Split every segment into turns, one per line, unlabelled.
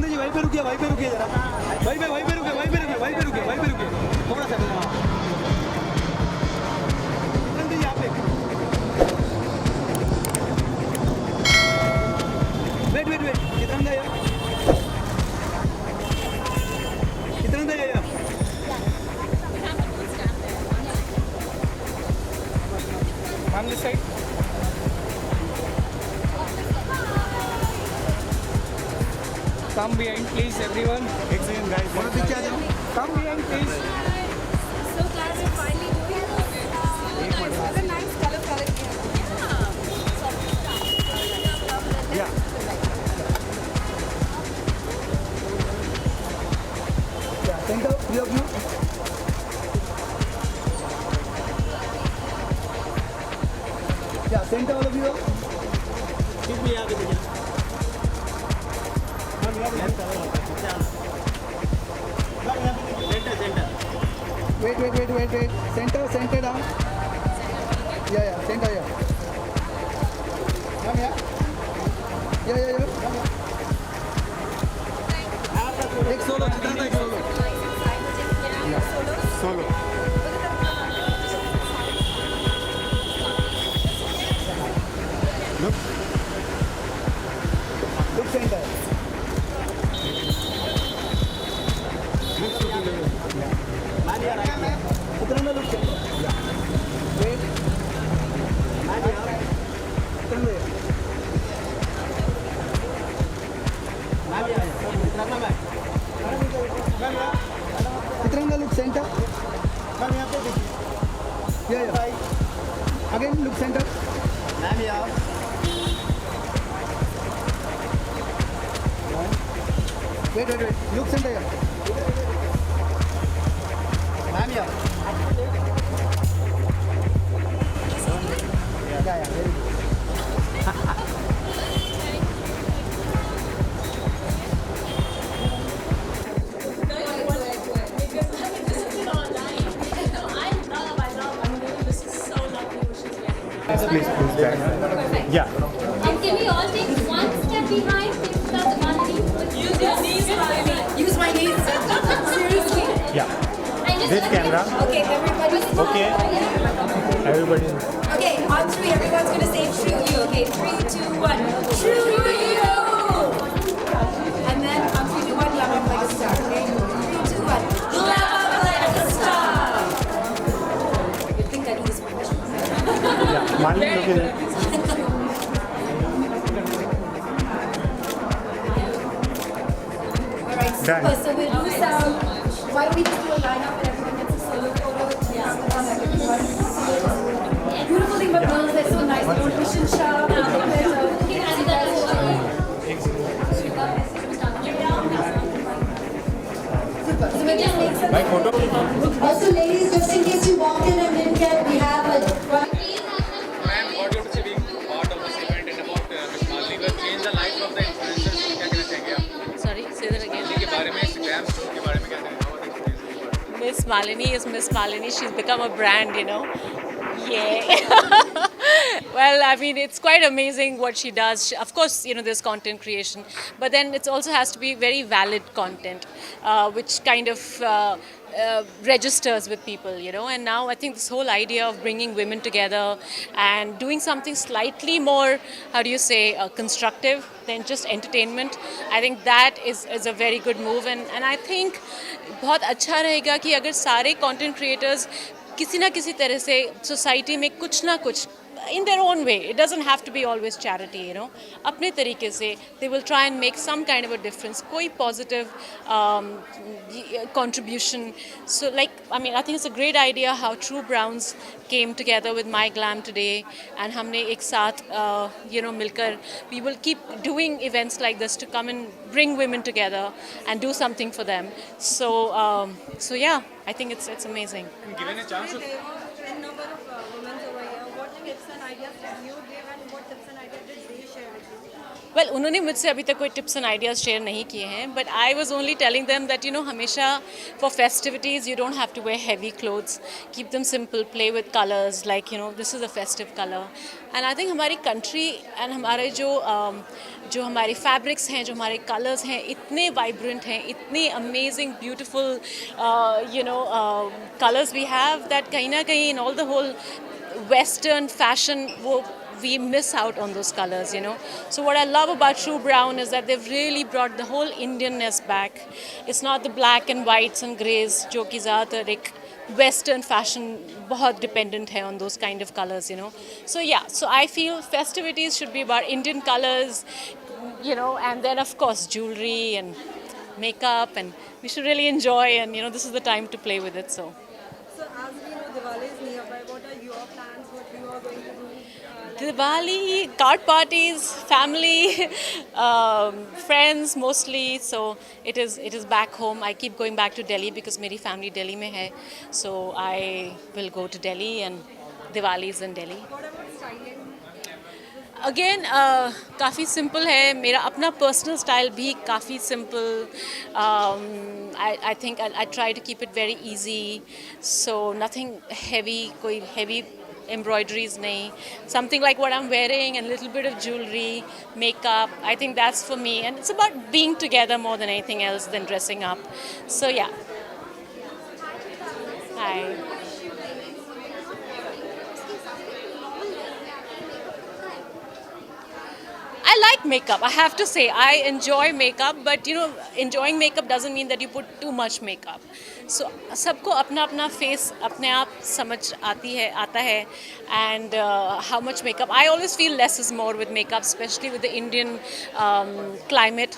चित्रंदा जी वहीं पे रुकिए जरा, वहीं पे रुकिए थोड़ा सा। चित्रंदा जी यहाँ पे वेट चित्रंदा यार, चित्रंदा यार on this side. Come behind, please, everyone. Excellent, guys. Come behind, please.
So glad we're finally doing this. What a nice color palette here.
Yeah. Yeah, center, three of you. Yeah, center all of you. Keep me out of here. Wait. Center down. Yeah. Center here. Come here. Yeah. Take solo, Chitranda, take solo. Yeah. Solo. Look center. Chitranda, look center. Yeah. Wait. Chitranda. Chitranda, look center. Yeah. Again, look center. Wait. Look center here. Yeah, very good.
Please, back. Yeah.
Can we all take one step behind? Use my knees. Seriously?
Yeah.
And just
This camera.
Okay, everybody.
Okay. Everybody.
Okay, on three, everyone's gonna say true you. Okay, 3, 2, 1. True you. And then on 3, 2, 1, clap up like a star. Okay, 3, 2, 1. Clap up like a star. I think I do this one.
Yeah. Mali, look at it.
Alright,
Done.
super. So we'll do some. Why don't we just do a lineup and everyone gets a solo photo? Beautiful thing about girls, they're so nice. They don't push and shove. They super. So we just make some.
My photo.
Also, ladies, just in case you walked in and didn't get, we have a.
Ma'am, what you would say being part of this event and about Miss Malini will change the life of the influencers? क्या कहना चाहेंगे आप?
Sorry, say that again.
के बारे में Instagram store के बारे में क्या कहना चाहेंगे?
Miss Malini is Miss Malini. She's become a brand, you know. Yeah. Well, I mean, it's quite amazing what she does. Of course, you know, there's content creation, but then it also has to be very valid content, which kind of registers with people, you know. And now I think this whole idea of bringing women together and doing something slightly more, how do you say, constructive than just entertainment, I think that is a very good move. And I think बहुत अच्छा रहेगा कि अगर सारे content creators किसी ना किसी तरह से society में कुछ ना कुछ in their own way, it doesn't have to be always charity, you know, अपने तरीके से they will try and make some kind of a difference, कोई positive contribution. So like, I mean, I think it's a great idea how True Browns came together with My Glam today, and हमने एक साथ you know मिलकर we will keep doing events like this to come and bring women together and do something for them. So so yeah, I think it's amazing.
Given a chance to
Number of women over here. What tips and ideas did you give and what tips and ideas did they share with you?
Well उन्होंने मुझसे अभी तक कोई tips and ideas share नहीं किए हैं but I was only telling them that you know हमेशा for festivities you don't have to wear heavy clothes keep them simple play with colours like you know this is a festive colour and I think हमारी country एंड हमारे जो हमारी fabrics हैं जो हमारे colours हैं इतने वाइब्रेंट हैं इतने amazing beautiful you know colours we have that कहीं ना कहीं in all the whole western fashion वो we miss out on those colors, you know. So what I love about True Brown is that they've really brought the whole Indianness back. It's not the black and whites and greys, जो कि ज़्यादातर एक Western fashion बहुत dependent है on those kind of colors, you know. So yeah, so I feel festivities should be about Indian colors, you know, and then of course jewelry and makeup, and we should really enjoy, and you know, this is the time to play with it. So
So as we know Diwali is nearby, what are your plans, what you are going to do?
Diwali, card parties, family, friends mostly. So it is back home. I keep going back to Delhi because मेरी family Delhi में है. So I will go to Delhi and Diwali is in Delhi.
What about styling?
Again, काफ़ी simple है. मेरा अपना personal style भी काफ़ी simple. I think I try to keep it very easy. So nothing heavy, कोई heavy embroideries nahi, something like what I'm wearing and a little bit of jewelry, makeup. I think that's for me, and it's about being together more than anything else than dressing up. So yeah. Hi. I like makeup. I have to say, I enjoy makeup, but you know, enjoying makeup doesn't mean that you put too much makeup. So, सबको अपना अपना face अपने आप समझ आता है, and how much makeup. I always feel less is more with makeup, especially with the Indian climate,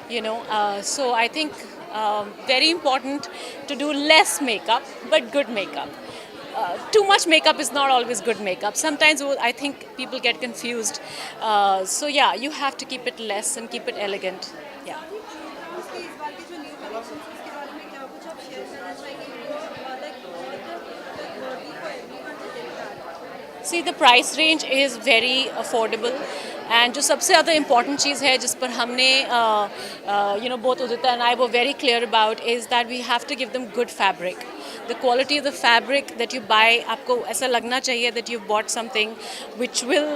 you know. So I think very important to do less makeup, but good makeup. Too much makeup is not always good makeup. Sometimes I think people get confused. So yeah, you have to keep it less and keep it elegant. Yeah.
उसके इस बार की जो new collection उसके बारे में क्या कुछ आप शेयर करना चाहेंगे like worthy for everyone to take that?
See, the price range is very affordable. And जो सबसे ज़्यादा important चीज़ है जिस पर हमने you know, both Udita and I were very clear about is that we have to give them good fabric. The quality of the fabric that you buy, आपको ऐसा लगना चाहिए that you've bought something which will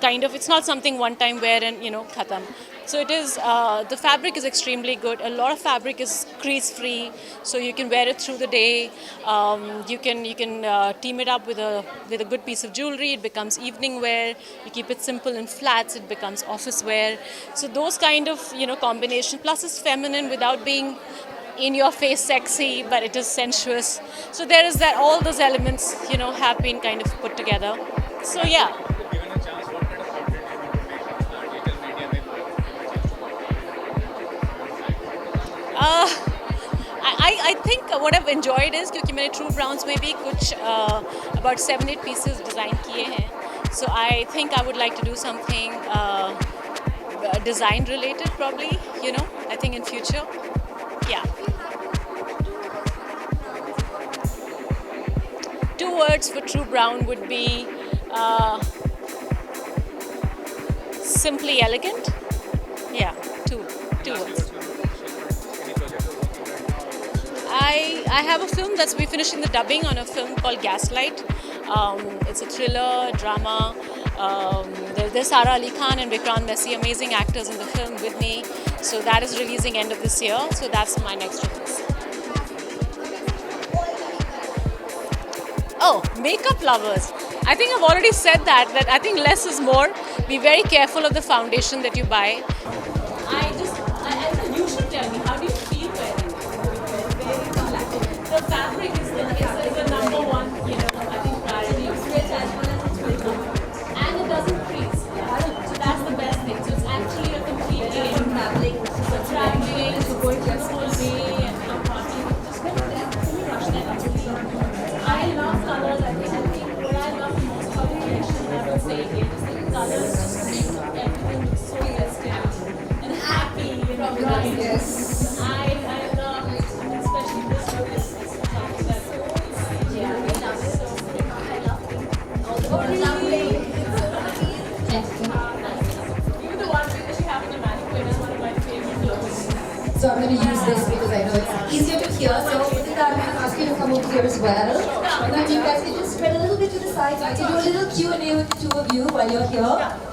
kind of, it's not something one time wear and you know ख़त्म. So it is, the fabric is extremely good. A lot of fabric is crease free, so you can wear it through the day. You can team it up with a good piece of jewelry. It becomes evening wear. You keep it simple and flats. It becomes office wear. So those kind of combination. Plus it's feminine without being in your face sexy, but it is sensuous. So there is that, all those elements have been kind of put together. So yeah.
Given a chance, what kind of content you would make on digital media?
I think what I've enjoyed is क्योंकि मैंने True Browns में भी कुछ about 7-8 pieces design किए हैं. So I think I would like to do something design related probably, I think in future. Yeah. 2 words for True Brown would be simply elegant. Yeah, two words. I have a film we're finishing the dubbing on a film called Gaslight. It's a thriller, drama. There's Sara Ali Khan and Vikrant Messi, amazing actors in the film with me. So that is releasing end of this year. So that's my next release. Oh, makeup lovers. I think I've already said that I think less is more. Be very careful of the foundation that you buy. You should tell me, how do you feel wearing it? The fabric is the number one, I think priority. And it doesn't freeze. So that's the best thing. So it's actually a complete traveling. So traveling, so going to the whole day and partying. Just let me rush that up. I love colors. I think what I love most about the collection, I would say again, is the colors just make everything look so festive and happy. Right? Yes. I love, especially this one is something that, yeah.
well. And then you guys can just spread a little bit to the side. I can do a little Q&A with the two of you while you're here.